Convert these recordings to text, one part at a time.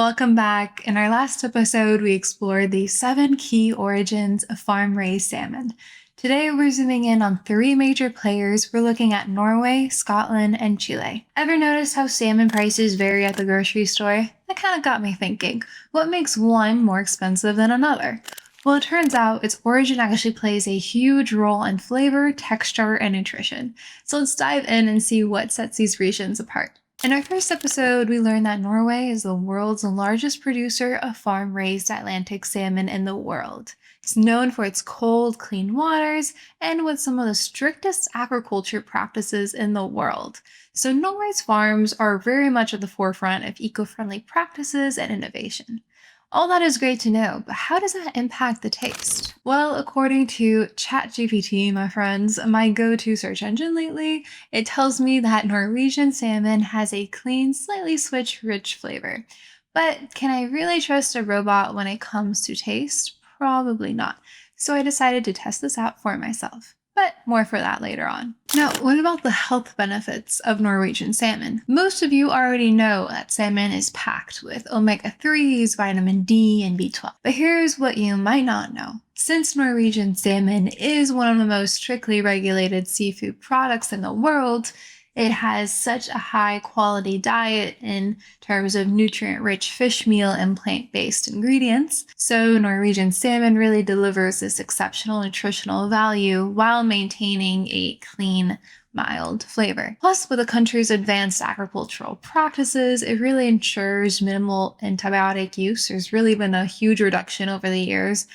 Welcome back. In our last episode, we explored the 7 key origins of farm-raised salmon. Today, we're zooming in on 3 major players. We're looking at Norway, Scotland, and Chile. Ever notice how salmon prices vary at the grocery store? That kind of got me thinking, what makes one more expensive than another? Well, it turns out its origin actually plays a huge role in flavor, texture, and nutrition. So let's dive in and see what sets these regions apart. In our first episode, we learned that Norway is the world's largest producer of farm-raised Atlantic salmon in the world. It's known for its cold, clean waters and with some of the strictest aquaculture practices in the world. So Norway's farms are very much at the forefront of eco-friendly practices and innovation. All that is great to know, but how does that impact the taste? Well, according to ChatGPT, my friends, my go-to search engine lately, it tells me that Norwegian salmon has a clean, slightly rich flavor. But can I really trust a robot when it comes to taste? Probably not. So I decided to test this out for myself. But more for that later on. Now, what about the health benefits of Norwegian salmon? Most of you already know that salmon is packed with omega-3s, vitamin D, and B12. But here's what you might not know. Since Norwegian salmon is one of the most strictly regulated seafood products in the world, it has such a high quality diet in terms of nutrient-rich fish meal and plant-based ingredients. So Norwegian salmon really delivers this exceptional nutritional value while maintaining a clean, mild flavor. Plus, with the country's advanced agricultural practices, it really ensures minimal antibiotic use. There's really been a huge reduction over the years,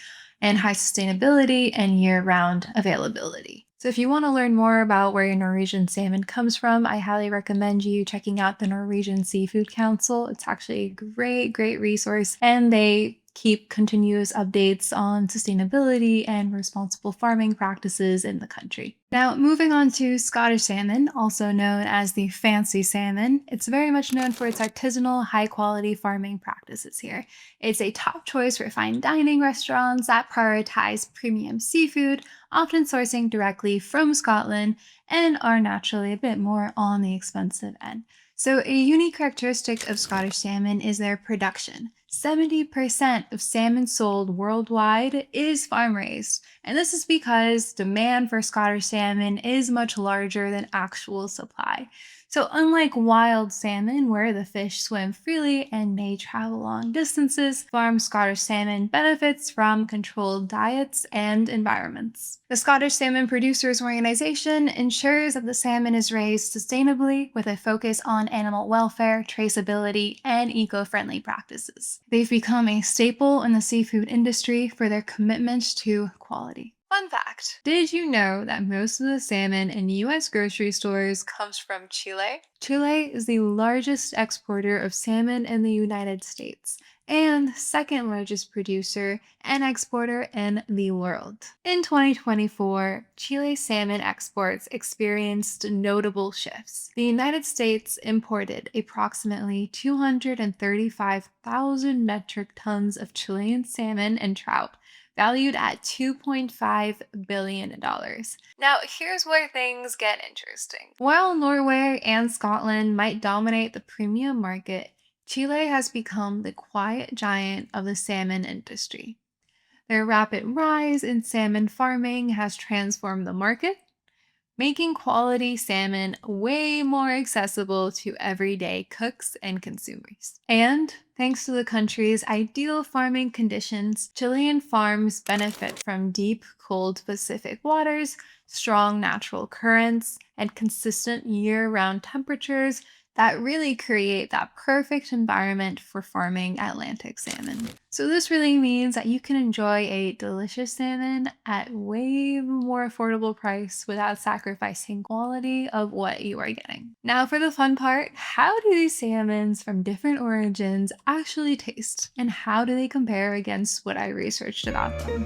and high sustainability and year-round availability. So if you want to learn more about where your Norwegian salmon comes from, I highly recommend you checking out the Norwegian Seafood Council. It's actually a great resource, and they keep continuous updates on sustainability and responsible farming practices in the country. Now, moving on to Scottish salmon, also known as the fancy salmon. It's very much known for its artisanal, high-quality farming practices here. It's a top choice for fine dining restaurants that prioritize premium seafood, often sourcing directly from Scotland, and are naturally a bit more on the expensive end. So a unique characteristic of Scottish salmon is their production. 70% of salmon sold worldwide is farm-raised, and this is because demand for Scottish salmon is much larger than actual supply. So unlike wild salmon, where the fish swim freely and may travel long distances, farmed Scottish salmon benefits from controlled diets and environments. The Scottish Salmon Producers Organization ensures that the salmon is raised sustainably with a focus on animal welfare, traceability, and eco-friendly practices. They've become a staple in the seafood industry for their commitment to quality. Fun fact, did you know that most of the salmon in US grocery stores comes from Chile? Chile is the largest exporter of salmon in the United States and second largest producer and exporter in the world. In 2024, Chile's salmon exports experienced notable shifts. The United States imported approximately 235,000 metric tons of Chilean salmon and trout, valued at $2.5 billion. Now, here's where things get interesting. While Norway and Scotland might dominate the premium market, Chile has become the quiet giant of the salmon industry. Their rapid rise in salmon farming has transformed the market, making quality salmon way more accessible to everyday cooks and consumers. And thanks to the country's ideal farming conditions, Chilean farms benefit from deep, cold Pacific waters, strong natural currents, and consistent year-round temperatures that really create that perfect environment for farming Atlantic salmon. So this really means that you can enjoy a delicious salmon at way more affordable price without sacrificing quality of what you are getting. Now for the fun part, how do these salmons from different origins actually taste? And how do they compare against what I researched about them?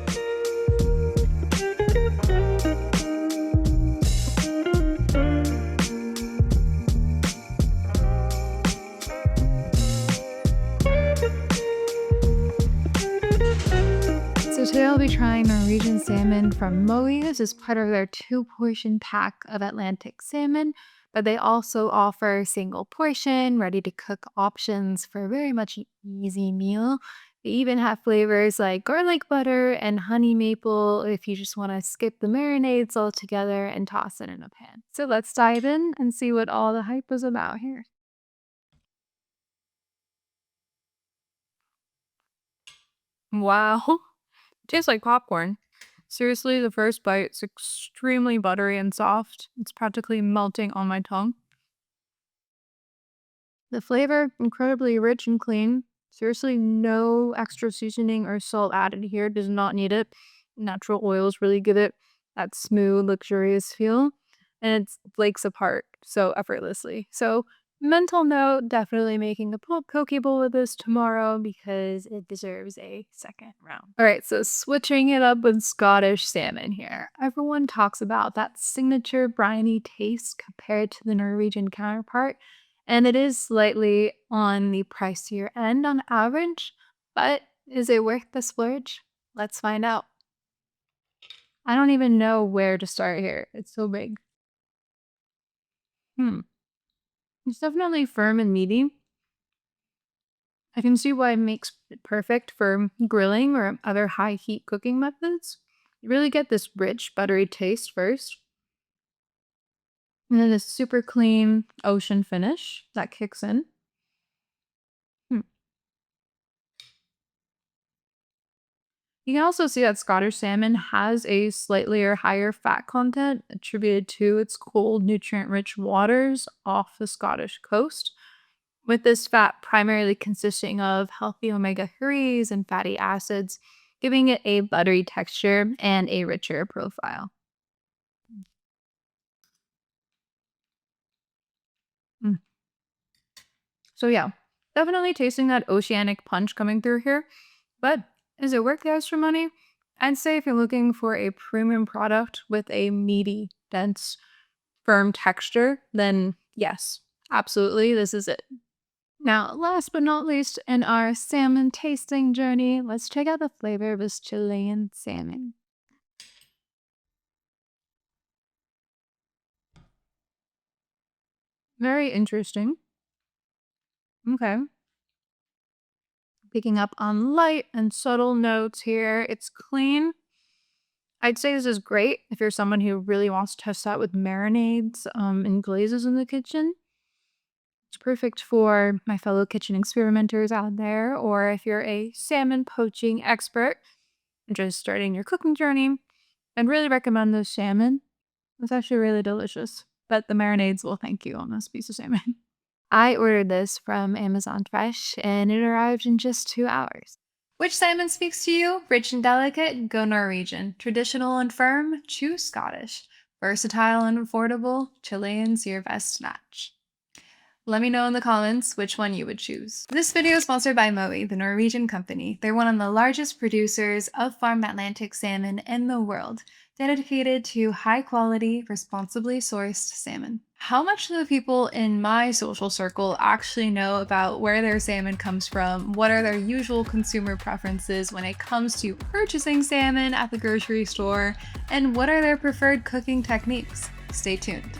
So today I'll be trying Norwegian salmon from Moe's as part of their 2-portion pack of Atlantic salmon. But they also offer single portion, ready to cook options for a very much easy meal. They even have flavors like garlic butter and honey maple if you just want to skip the marinades altogether and toss it in a pan. So let's dive in and see what all the hype is about here. Wow. Tastes like popcorn. Seriously, the first bite is extremely buttery and soft. It's practically melting on my tongue. The flavor, incredibly rich and clean. Seriously, no extra seasoning or salt added here. Does not need it. Natural oils really give it that smooth, luxurious feel. And it flakes apart so effortlessly. So, mental note, definitely making a poke bowl with this tomorrow because it deserves a second round. All right, so switching it up with Scottish salmon here. Everyone talks about that signature briny taste compared to the Norwegian counterpart. And it is slightly on the pricier end on average, but is it worth the splurge? Let's find out. I don't even know where to start here. It's so big. Hmm. It's definitely firm and meaty. I can see why it makes it perfect for grilling or other high heat cooking methods. You really get this rich, buttery taste first, and then this super clean ocean finish that kicks in. Hmm. You can also see that Scottish salmon has a slightly or higher fat content attributed to its cold, nutrient rich waters off the Scottish coast, with this fat primarily consisting of healthy omega 3s and fatty acids, giving it a buttery texture and a richer profile. Mm. So, yeah, definitely tasting that oceanic punch coming through here. But is it worth the extra money? I'd say if you're looking for a premium product with a meaty, dense, firm texture, then yes, absolutely, this is it. Now, last but not least, in our salmon tasting journey, let's check out the flavor of this Chilean salmon. Very interesting. Okay. Picking up on light and subtle notes here. It's clean. I'd say this is great if you're someone who really wants to test out with marinades and glazes in the kitchen. It's perfect for my fellow kitchen experimenters out there, or if you're a salmon poaching expert and just starting your cooking journey, I'd really recommend this salmon. It's actually really delicious, but the marinades will thank you on this piece of salmon. I ordered this from Amazon Fresh and it arrived in just 2 hours. Which salmon speaks to you? Rich and delicate? Go Norwegian. Traditional and firm? Choose Scottish. Versatile and affordable? Chilean's your best match. Let me know in the comments which one you would choose. This video is sponsored by Mowi, the Norwegian company. They're one of the largest producers of farmed Atlantic salmon in the world, dedicated to high quality, responsibly sourced salmon. How much do the people in my social circle actually know about where their salmon comes from? What are their usual consumer preferences when it comes to purchasing salmon at the grocery store? And what are their preferred cooking techniques? Stay tuned.